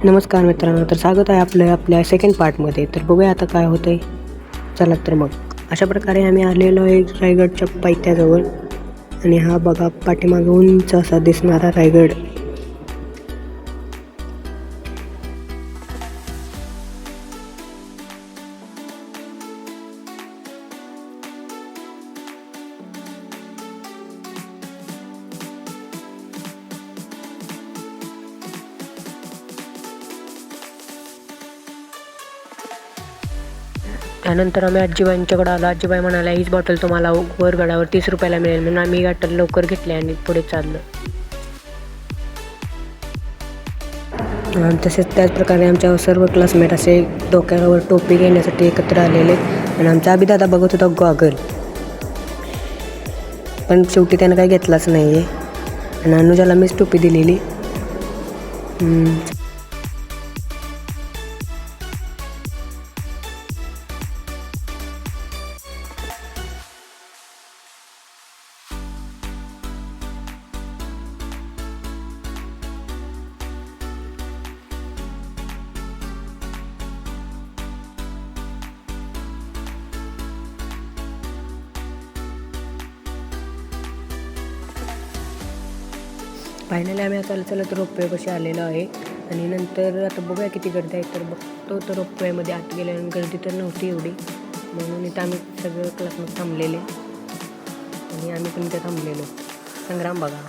नमस्कार मित्रांनो, तर स्वागत आहे आपलं आपल्या सेकंड पार्टमध्ये. तर बघूया आता काय होतं आहे. चला तर मग अशा प्रकारे आम्ही आलेलो आहे रायगडच्या पायथ्याजवळ. आणि हा बघा पाठीमागं उंच असा दिसणारा रायगड. त्यानंतर आम्ही आजीबाईंच्याकडे आलो. आजीबाई म्हणाल्या हीच बॉटल तुम्हाला वर गडावर 30 रुपयाला मिळेल, म्हणून आम्ही बॉटल लवकर घेतली आणि पुढे चाललो. तसेच त्याचप्रकारे आमच्या सर्व क्लासमेट असे डोक्यावर टोपी घेण्यासाठी एकत्र आलेले. आणि आमचा अभिदादा बघत होता गॉगल, पण शेवटी त्यानं काही घेतलाच नाही आहे. आणि अनुजाला मीच टोपी दिलेली. फायनली आम्ही आता चलत रोपवेपाशी आलेलो आहे. आणि नंतर आता बघूया किती गर्दी आहे. तर बघतो तर रोपवेमध्ये आत गेल्यानंतर गर्दी तर नव्हती एवढी, म्हणून इथं आम्ही सगळं क्लासमध्ये थांबलेले. आणि आम्ही पण इथे थांबलेलो. संग्राम बघा.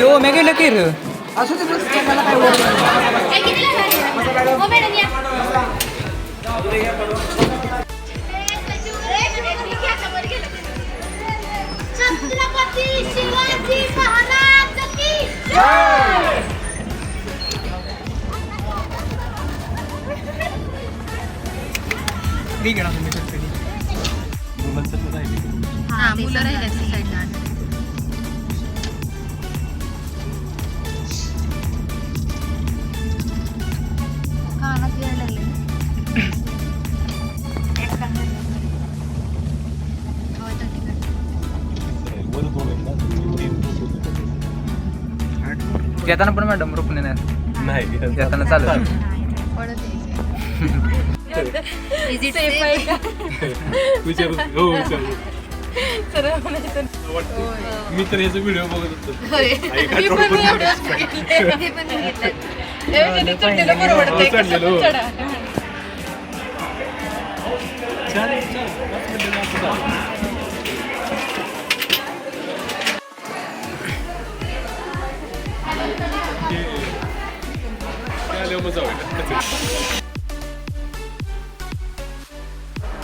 हो मी गेलं की रे असू दे बस त्याला काय वर छत्रपती शिवाजी महाराज की जय. ठीक आहे ना तुम्ही मुलं राहिल्याच्या साईडला कानात यायला लागले. येताना पण मॅडम रोखणे नाही येताना चालू पडत मी तर याचा व्हिडिओ बघत होतो.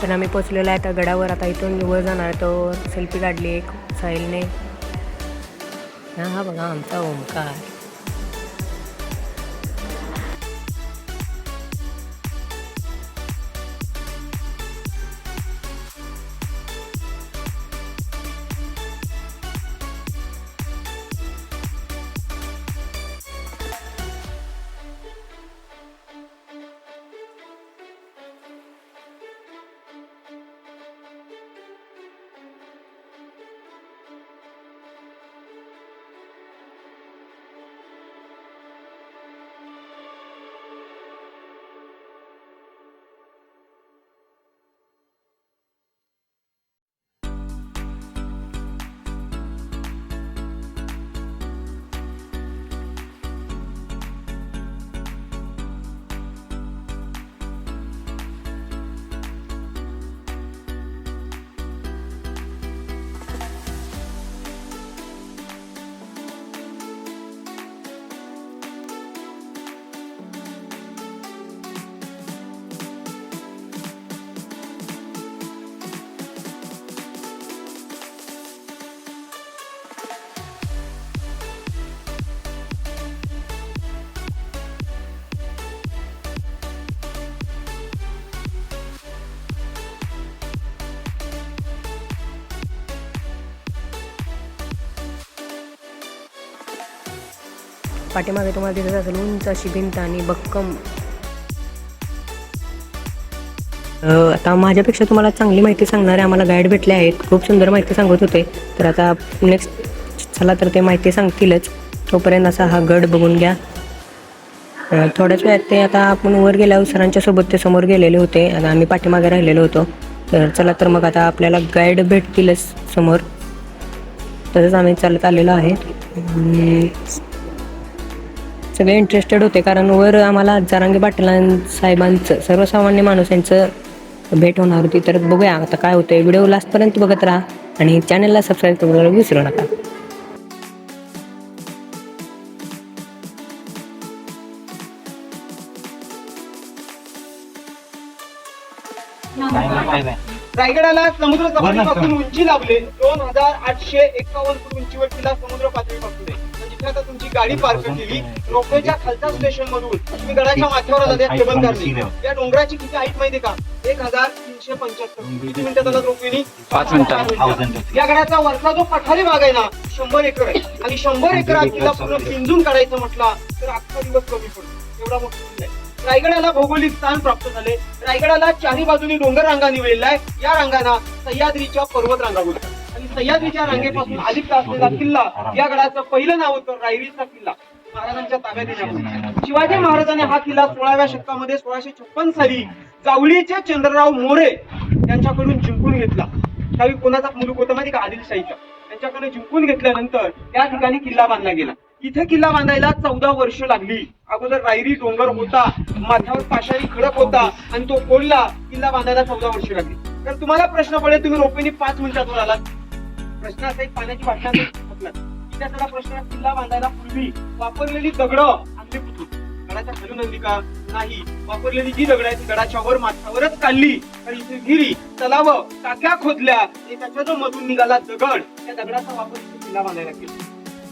तर आम्ही पोचलेलो आहे आता गडावर. आता इथून वर जाणार तो सेल्फी काढली एक साहिलने. हा बघा आमचा ओंकार. पाठीमागे तुम्हाला दिसत असेल उंच अशी भिंत आणि भक्कम. आता माझ्यापेक्षा तुम्हाला चांगली माहिती सांगणारे आम्हाला गाईड भेटले आहेत. खूप सुंदर माहिती सांगत होते. तर आता नेक्स्ट चला तर ते माहिती सांगतीलच. तोपर्यंत असा हा गड बघून घ्या. थोड्याच वेळात ते आता आपण वर गेल्यावर सरांच्या सोबत ते समोर गेलेले होते. आता आम्ही पाठीमागे राहिलेलो होतो. तर चला तर मग आता आपल्याला गाईड भेटतीलच समोर. तसंच आम्ही चालत आलेलो आहे. सगळे इंटरेस्टेड होते कारण वर आम्हाला जरांगे पाटील साहेबांचं सर्वसामान्य माणूस यांचं भेट होणार होती. तर बघूया आता काय होतं. व्हिडिओ लास्टपर्यंत बघत राहा आणि चॅनलला सबस्क्राईब करायला विसरू नका. रायगडाला समुद्र सपाटीपासून उंची लाभले 2851 फूट उंचीवर किल्ला समुद्र पातळीपासून आहे. जिथे आता तुमची गाडी पार्क केली रोपवेच्या खालच्या स्टेशन मधून तुम्ही गडाच्या माथ्यावर आला केबल कारने. या डोंगराची किती हाईट माहिती का? 1375. किती मिनिटात आला रोपवेनी? 5 मिनिटात. या गडाचा वरचा जो पठारी भाग आहे ना 100 एकर आहे. आणि 100 एकर किल्ला पूर्ण पिंजून काढायचं म्हटला तर अख्खा दिवस कमी पडतो. एवढा मोठा किल्ला आहे. रायगडाला भौगोलिक स्थान प्राप्त झाले. रायगडाला चारी बाजूनी डोंगर रांगांनी वेढलाय. या रांगांना सह्याद्रीच्या पर्वत रांगा बोलतात. आणि सह्याद्रीच्या रांगेपासून अलिप्त असलेला किल्ला या गडाचं पहिलं नाव होतं रायरीचा किल्ला. महाराजांच्या ताब्यात येण्यापूर्वी शिवाजी महाराजांनी हा किल्ला 16व्या शतकामध्ये 1656 साली जावळीचे चंद्रराव मोरे यांच्याकडून जिंकून घेतला. त्यावेळी कोणाचा मुलूक होता माहिती का? आदिलशाहीचा. त्यांच्याकडे जिंकून घेतल्यानंतर त्या ठिकाणी किल्ला बांधला गेला. इथे किल्ला बांधायला 14 वर्ष लागली. अगोदर रायरी डोंगर होता, माथ्यावर पाषाणी खडक होता आणि तो फोडला. किल्ला बांधायला 14 वर्ष लागली. तर तुम्हाला प्रश्न पडेल तुम्ही रोपवेने 5 मिनिटात वर आलात. प्रश्न असा एक पाण्याची बाटल्या इथे सगळा प्रश्न. किल्ला बांधायला पूर्वी वापरलेली दगड आणली कुठून? गडाच्या खालून आणली का? नाही. वापरलेली जी दगड आहे ती गडाच्या वर माथ्यावरच काढली. तर इथे विहिरी, तलाव, टाक्या खोदल्या आणि त्याच्या जो मधून निघाला दगड त्या दगडाचा वापर इथे किल्ला बांधायला केला.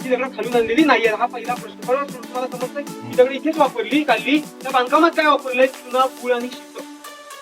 ही दगड खालून आणलेली नाहीये. हा पहिला प्रश्न. बरोबर तुम्हाला समजतंय? ही दगड इथेच वापरली, काढली. त्या बांधकामात काय वापरलंय? चुना, पूळ आणि शिस्त.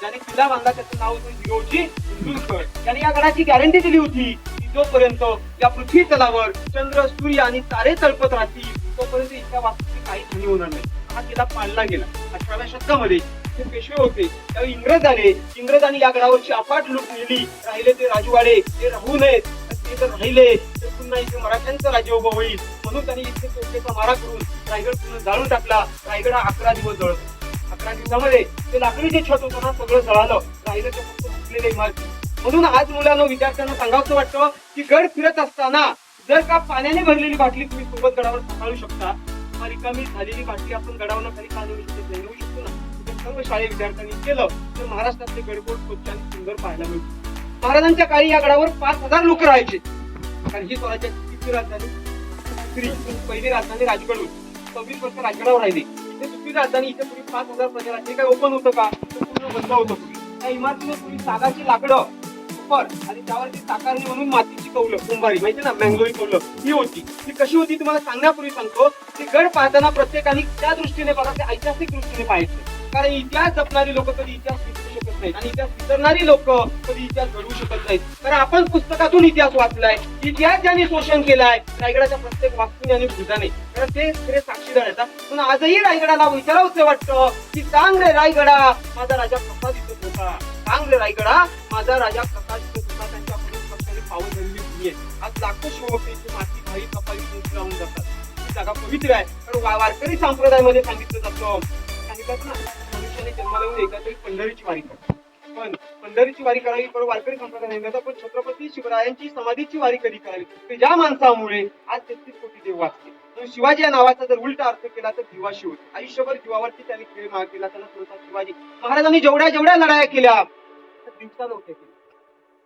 ज्याने किल्ला बांधला त्याचं नाव होतं हिरोजी इंदुरकर. त्याने या गडाची गॅरंटी दिली होती की जोपर्यंत या पृथ्वी तलावर चंद्र, सूर्य आणि तारे तळपत राहतील तोपर्यंत इथल्या वास्तूची काही हानी होणार नाही. हा किल्ला पाळला गेला. 18व्या शतकामध्ये ते पेशवे होते. त्यावेळी इंग्रज आले. इंग्रजांनी या गडावरची अफाट लूट नेली. राहिले ते राजवाडे, ते राहू नयेत. ते जर राहिले तर पुन्हा इथे मराठ्यांचं राज्य उभं होईल. म्हणून त्यांनी इथे तोफेचा मारा करून रायगड पुन्हा जाळून टाकला. रायगड हा 11 दिवस जळतो. 11 दिवसामध्ये ते लाकडी जे छत होतं ना सगळं जळालं. राहिलं ते फक्त फुटलेले इमारती. म्हणून आज मुलांना विद्यार्थ्यांना सांगावं वाटतं की गड फिरत असताना जर का पाण्याने भरलेली बाटली तुम्ही सोबत गडावर सांभाळू शकता, रिकामी झालेली बाटली आपण गडावर खाली काढू शकतो ना. सर्व शाळेत विद्यार्थ्यांनी केलं तर महाराष्ट्रातले गडकोट स्वच्छ आणि सुंदर पाहायला मिळतो. महाराजांच्या काळी या गडावर 5000 लोक राहायचे. कारण ही स्वराज्याची राजधानी पहिली राजधानी राजगड होती. 26 वर्ष राजगडावर राहिली. इथे दुसरी राजधानी इथे पूर्वी 5000 प्रजा राहते. काय ओपन होतं का? पूर्ण बंद होतं पूर्वी. त्या इमारतीने पूर्वी सागाची लाकडं उपर आणि त्यावरती साकारणी म्हणून मातीची कौलं, कुंभारी माहिती ना, मँगलोरी कौलं ही होती. ती कशी होती तुम्हाला सांगण्यापूर्वी सांगतो. ती गड पाहताना प्रत्येकाने त्या दृष्टीने बघा, ते ऐतिहासिक दृष्टीने पाहायचं. कारण इतिहास जपणारी लोक कधी इतिहास विसरू शकत नाहीत आणि इतिहास विसरणारी लोक कधी इतिहास घडवू शकत नाहीत. कारण आपण पुस्तकातून इतिहास वाचलाय. इतिहास ज्यांनी शोषण केलाय रायगडाच्या प्रत्येक वास्तूने आणि भुजाने. तर ते खरे साक्षीदार आहेत. पण आजही रायगडाला विचारावंसं वाटतं की सांग रे रायगडा माझा राजा कसा दिसत होता. सांग रे रायगडा माझा राजा कसा दिसत होता. त्यांच्याकडून पक्षाने पावन झालेली भूमी आहे. आज लाखो शिवभक्तांची माती भाई कपाली लावून जातात. ही जागा पवित्र आहे. तर वारकरी संप्रदायामध्ये सांगितलं जातं, सांगितलं ना, मनुष्याने जन्माला येऊन एकदा तरी पंढरीची वारी करतो. पण पंढरीची वारी करावी बरोबर वारकरी संप्रदाय नाही. पण छत्रपती शिवरायांची समाधीची वारी कधी करावी ते ज्या माणसामुळे आज 33 कोटी देव वाचले. शिवाजी या नावाचा जर उलटा अर्थ केला तर जीवा शिव. आयुष्यभर जीवावरती त्यांनी खेळ मार केला. त्यांना स्वतः शिवाजी महाराजांनी जेवढ्या लढाया केल्या तर दिवसा नव्हत्या केल्या.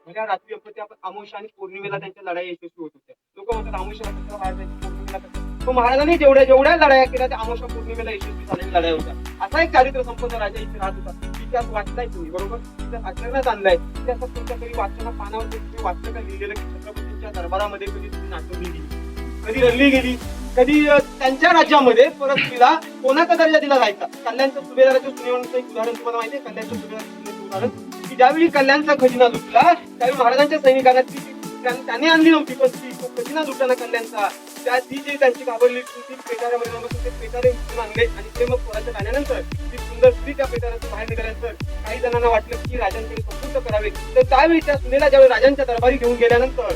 म्हणजे रात्री अपत्य अमावस्या आणि पौर्णिमेला त्यांच्या लढाई यशस्वी होत होत्या. लोक म्हणतात अमावस्या पौर्णिमेला तो महाराजांनी जेवढ्या लढाया केल्या त्या अमावस्या पौर्णिमेला यशस्वी झालेल्या लढाया होत्या. असा एक चारित्र संपन्न राजा इथे राहत होता. इतिहास वाचलाय तुम्ही बरोबर, इतिहास आचरणात आणलाय. इतिहासात तुमच्या कधी वाचताना पानावर तुम्ही वाचलं का लिहिलेलं की छत्रपतींच्या दरबारामध्ये कधी तुम्ही नाचवली गेली, कधी रडली गेली, कधी त्यांच्या राज्यामध्ये परस्त्रीला कोणाचा दर्जा दिला जायचा. कल्याणच्या सुभेदाराच्या सुनेवरचं एक उदाहरण तुम्हाला माहिती आहे. कल्याणच्या सुभेदाराच्या उदाहरण की ज्यावेळी कल्याणचा खजिना लुटला त्यावेळी महाराजांच्या सैनिकांना त्याने आणली नव्हती, पण ती तो खजिना लुटाना कल्याणचा ती जी त्यांची घाबरली ती पेटाऱ्यामध्ये जाऊन बसून ते पेटारे उचलून आणले आणि ते मग पोराच्या गाण्यानंतर ती सुंदर स्त्री त्या पेटाऱ्यातून बाहेर निघाल्यानंतर काही जणांना वाटलं की राजांकडे संपुष्ट करावे. तर त्यावेळी त्या सुनेला ज्यावेळी राजांच्या दरबारी घेऊन गेल्यानंतर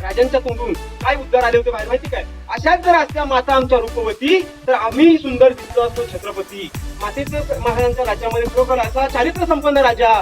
राजांच्या तोंडून काय उद्गार आले होते बाहेर माहिती काय? अशाच जर असत्या माता आमच्या रूपवती तर आम्ही सुंदर दिसलो असतो छत्रपती. मातेचे महाराजांच्या राज्यामध्ये खरोखर असा चारित्र्य संपन्न राजा,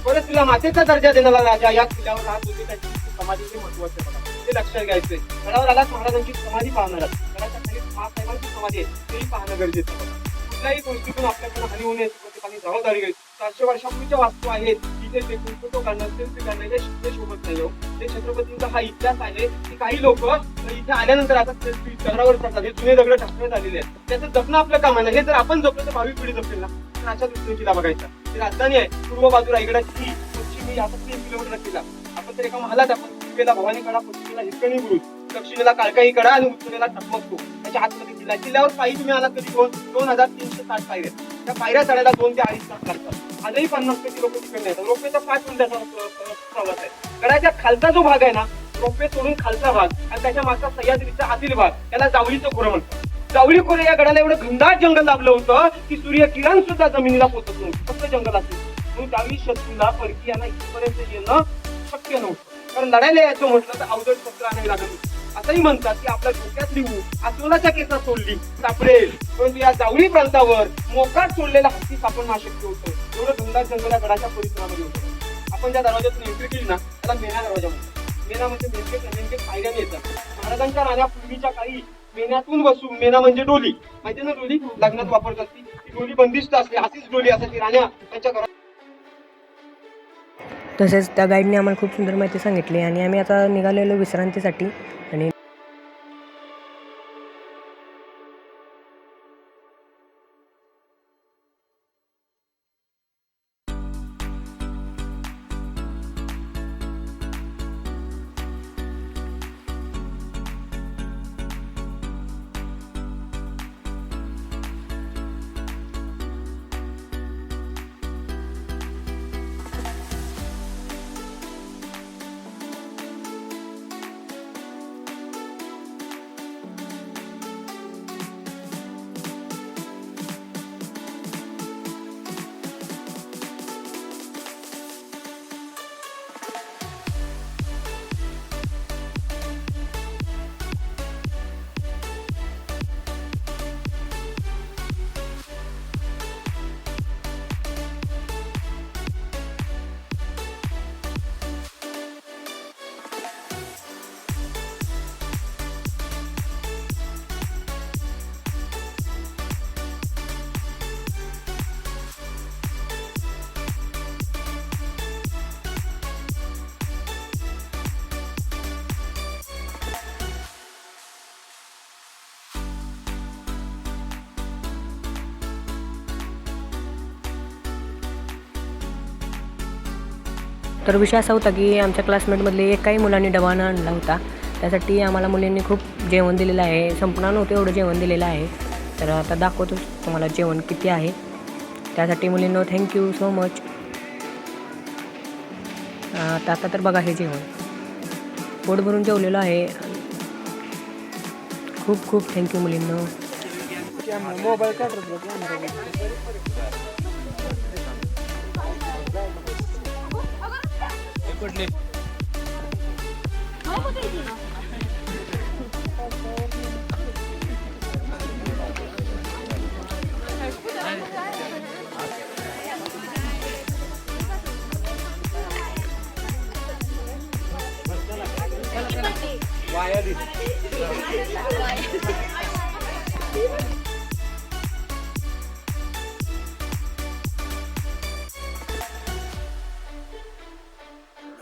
परत तिला मातेचा दर्जा देणारा राजा या किल्ल्यावर राहत होते. त्याची समाधीचे महत्वाचे बघा, ते लक्षात घ्यायचंय. गडावर आलाच महाराजांची समाधी पाहणार आहात. गडाच्या खाली महासाहेबांची समाधी आहे, तेही पाहणं गरजेचं आहे. कुठल्याही गोष्टीतून आपल्याकडे हानी होऊ नये प्रत्येकाने जबाबदारी घ्यायची. 400 वर्षापूर्वीच्या वास्तू आहेत तिथे ते फोटो काढणं सेल्फी काढणं हे शोभत नाही हो. ते छत्रपतींचा हा इतिहास आहे की काही लोक इथे आल्यानंतर आता सेल्फी दगडावर करतात. हे जुने दगड टाकण्यात आलेले आहेत, त्याचं जपणं आपलं काम आहे. हे जर आपण जपलं तर भावी पिढी जपेल ना. तर अशा दृष्टीने किल्ला बघायचा. ही राजधानी आहे, पूर्व बाजू रायगडाची, पश्चिमी आता 3 किलोमीटर किल्ला. आपण तर एका महालात आपण पूर्वेला भवानी कडा, पश्चिमेला हिरकणी बुरुज, दक्षिणेला काळकाई कडा आणि उत्तरेला टकमकतो. त्याच्या आतमध्ये किल्ला. किल्ल्यावर पायी तुम्ही आलात कधी 2360 पायऱ्या. त्या पायऱ्या चढायला 2 ते 2.5 तास लागतात. आजही 50 लोक तिकडे येतात. रोपवेचा 5 मिनिटाचा प्रवास आहे. गडाच्या खालचा जो भाग आहे ना, रोपवे सोडून खालचा भाग आणि त्याच्या मागचा सह्याद्रीचा आतील भाग, त्याला जावळीचं खोरं म्हणतात. जावळी खोरे या गडाला एवढं घनदाट जंगल लाभलं होतं की सूर्य किरण सुद्धा जमिनीला पोचत नव्हतं. फक्त जंगल असेल म्हणून त्यावेळी शत्रूला परकीयांना इथपर्यंत येणं शक्य नव्हतं. कारण लढायला यायचं म्हटलं तर अवजड शस्त्र आणावी लागत होती. असंही म्हणतात की आपल्या डोक्यातली ऊस अस्वलाच्या केसात सोडली सापडेल, परंतु या जावळी प्रांतावर मोकाट सोडलेला हत्ती सापडणं अशक्य होतं. एवढं घनदाट जंगल या गडाच्या परिसरामध्ये होतं. आपण ज्या दरवाजातून एंट्री केली ना त्याला मेना दरवाजा म्हणतात. मेना म्हणजे नेमके पायऱ्याने येतात. महाराजांच्या राण्या पूर्वीच्या काळी मेन्यातून बसून, मेना म्हणजे डोली, माहिती ना डोली लग्नात वापरतात ती डोली बंदिस्त असते. अशीच डोली असायची राण्या त्यांच्या घरात. तसेच त्या गाईडने आम्हाला खूप सुंदर माहिती सांगितली आणि आम्ही आता निघालेलो विश्रांतीसाठी. आणि तर विषय असा होता की आमच्या क्लासमेटमधले एकाही मुलांनी डबा न आणला होता. त्यासाठी आम्हाला मुलींनी खूप जेवण दिलेलं आहे. संपणार नव्हतं एवढं जेवण दिलेलं आहे. तर आता दाखवतो तुम्हाला जेवण किती आहे. त्यासाठी मुलींनो थँक्यू सो मच. आता तर बघा हे जेवण पोट भरून जेवलेलं आहे. खूप खूप थँक्यू मुलींनो. कुठली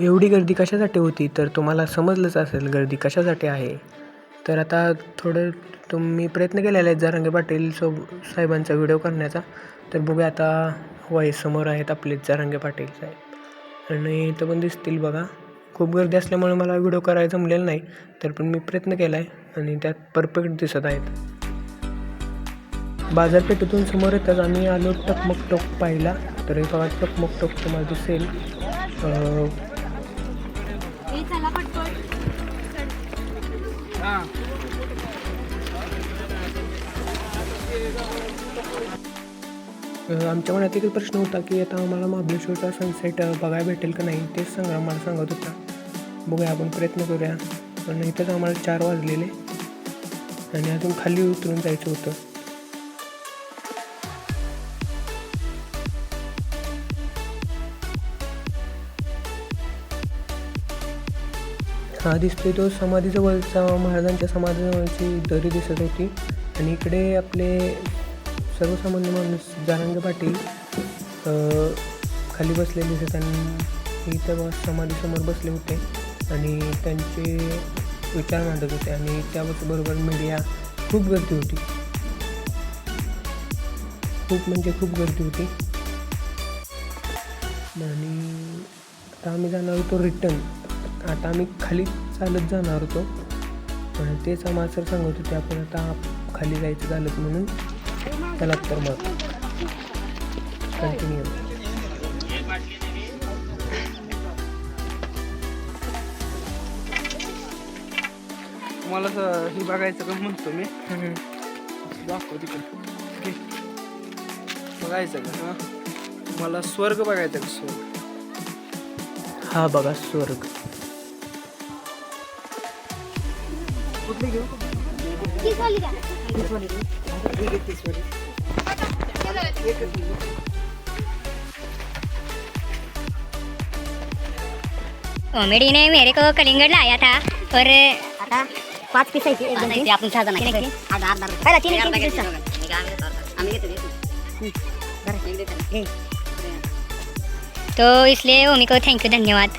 एवढी गर्दी कशासाठी होती तर तुम्हाला समजलंच असेल गर्दी कशासाठी आहे. तर आता थोडं तुम्ही प्रयत्न केलेला आहे जरांगे पाटील साहेबांचा व्हिडिओ करण्याचा. तर बघूया आता समोर आहेत आपले जरांगे पाटील साहेब आणि इथं पण दिसतील बघा. खूप गर्दी असल्यामुळे मला व्हिडिओ करायला जमलेला नाही, तर पण मी प्रयत्न केला आहे आणि त्यात परफेक्ट दिसत आहेत. बाजारपेठेतून समोर येतात आम्ही आलो टकमक टोक पाहिला. तर हे बघा टकमक टोक तुम्हाला दिसेल. चला पटपट. आमच्या मनात एकच प्रश्न होता की आता आम्हाला महाबळेश्वरचा सनसेट बघायला भेटेल का नाही, तेच संग्राम मला सांगत होता. बघूया, आपण प्रयत्न करूया. पण इथंच आम्हाला 4 वाजलेले आणि अजून खाली उतरून जायचं होतं. हा दिसतोय तो समाधीजवळचा, महाराजांच्या समाधीजवळची दरी दिसत होती. आणि इकडे आपले सर्वसामान्य माणूस जरांगे पाटील खाली बसलेले दिसत आणि इथं समाधीसमोर बसले होते आणि त्यांचे विचार मांडत होते. आणि त्याबरोबर मीडिया, खूप गर्दी होती, खूप म्हणजे खूप गर्दी होती. आणि आता आम्ही जाणार होतो रिटर्न. आता आम्ही खाली चालत जाणार होतो, पण तेच आम्हाला सर सांगत होते आपण आता खाली जायचं झालं म्हणून. चला तर मग कंटिन्यू. मला हे बघायचं का म्हणतो मी. दाखव तिकडे बघायचं का. मला स्वर्ग बघायचा का, स्वर्ग. हा बघा स्वर्ग. कुठली घेऊ. तीच वाली द्या. कॉमेडी ने मेरे को कलिंगड़ लाया था और आता 5 पीस आहे की आपण 6 जण आहे. पहिला 3 तो इसलिए ओमी को थैंक यू, धन्यवाद.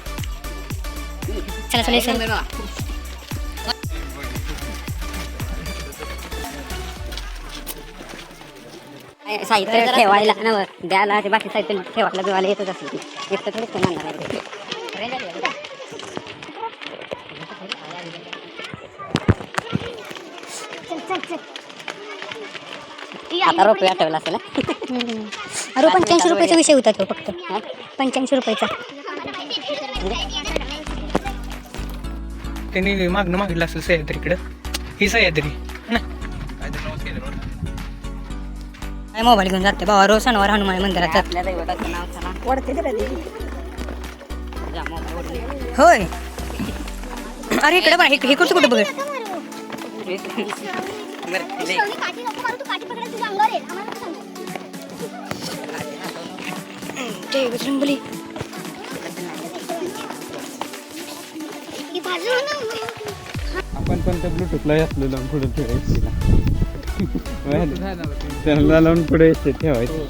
चला चला चला. साहित्य ठेवायला ना द्यायला, ते बाकी साहित्य ठेवायला बिवायला येतच असेल. एक तर थोडीच मानणार आहे. आता रुपये आठवला असेल. अरे 85 रुपयाचा विषय होता तो, फक्त 85 रुपयाचा. त्यांनी मागणं मागितलं असेल सह्याद्रीकडं. ही सह्याद्री ना. काय मोबाईल घेऊन जाते बाबा, रोज शनिवार हनुमान मंदिरात. होय. अरे इकडे बघ, हे कुठं कुठं बघ. काठी नको मारू, तू काठी पकडायला तुझ्या अंगावर येईल. आम्हाला नको सांगू. जय बजरंगबली. ही बाजू ना. आपण पण त्या ब्लूटूथला असलो लावून पुढे ठेवायचं. त्याला लावून पुढे ठेवायचं.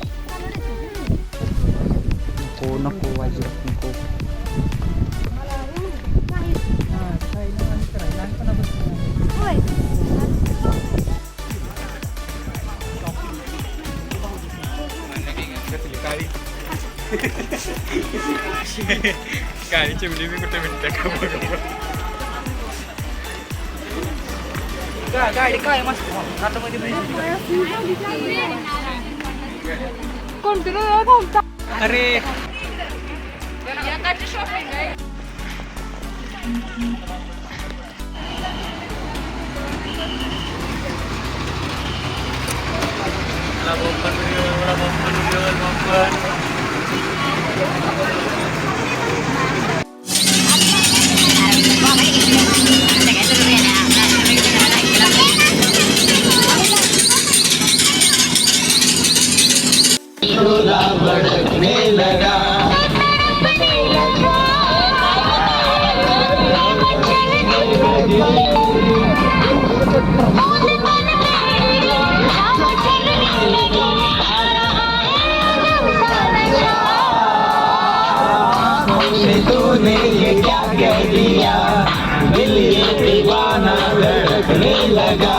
नको नको वाजत नको. काळी चिमणी मी कुठे भेटते गाडी काय मस्त हातामध्ये अरे तूने ये क्या कह दिया, दिल ये दीवाना धड़कने लगा.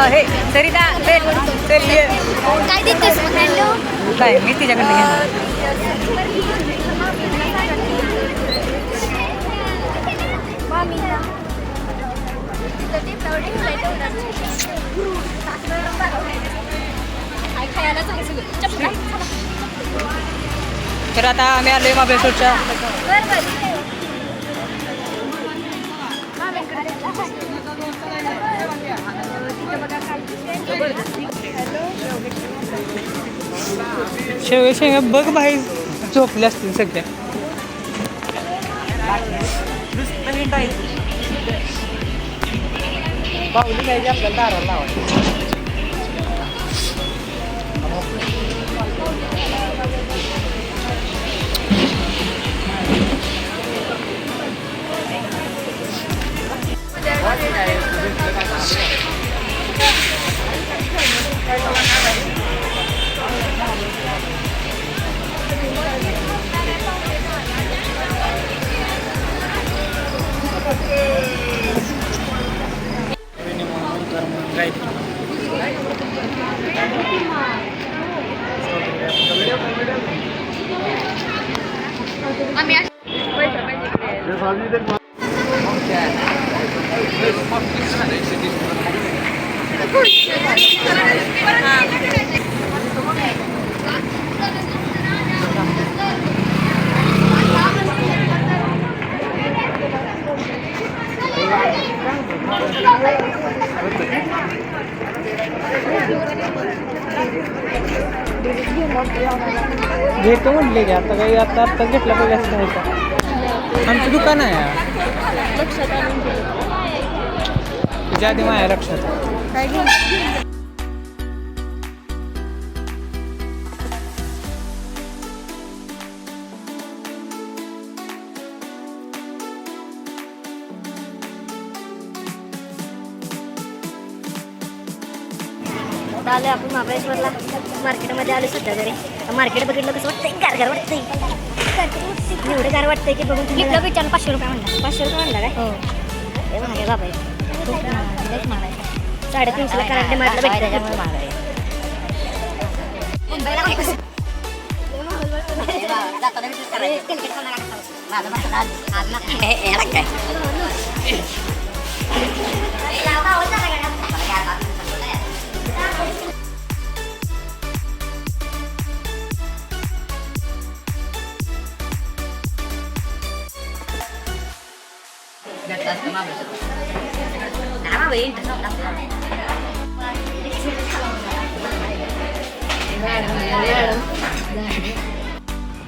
हे सरिता चल चल ये. काय देतेस मग हॅलो काय मी तिच्याकडे घेणार. तर आता आम्ही आलोय महाबळेश्वरच्या. शेवगे शेंगा बघ बाहेर झोपले असतील सगळ्या. बाहुली पाहिजे आपल्याला दाराला लावायची. घेतो म्हटले की आता काही आता आत्ताच घेतला पाहिजे असं नाही का. आमचं दुकान आहे तुझ्या आधी माझ्या लक्षात. आलो आपण महाबळेश्वरला. मार्केटमध्ये आलो सध्या तरी. मार्केट बघितलं कसं वाटतंय गारगार वाटतंय. एवढं गार वाटतंय की बघून घेतलं विचार 500 रुपये म्हणला. 500 रुपये म्हणला काय? हो हे महाग आहे बाबा. खूप महाग आहे. 350ला कराडे मार्केट भेटतं. महाग आहे.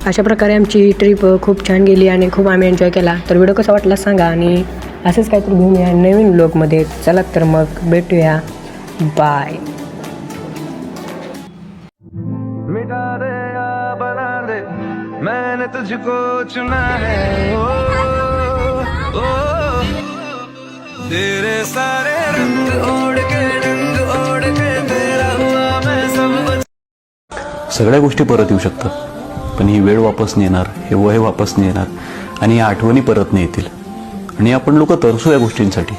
अशा प्रकारे आमची ट्रिप खूप छान गेली आणि खूप आम्ही एन्जॉय केला. तर व्हिडिओ कसा वाटला सांगा आणि असंच काहीतरी घेऊन या नवीन व्लॉगमध्ये. चला तर मग भेटूया. बाय. मिटा दे या बना दे मैंने तुझको चुना है ओ, ओ, तेरे सारे रंग ओढ़ के तेरा हुआ मैं सब. सगळ्या गोष्टी परत येऊ शकतात पण ही वेळ वापस नाही येणार, हे वय वापस नाही येणार आणि या आठवणी परत नाही येतील आणि आपण लोक तरसू या गोष्टींसाठी.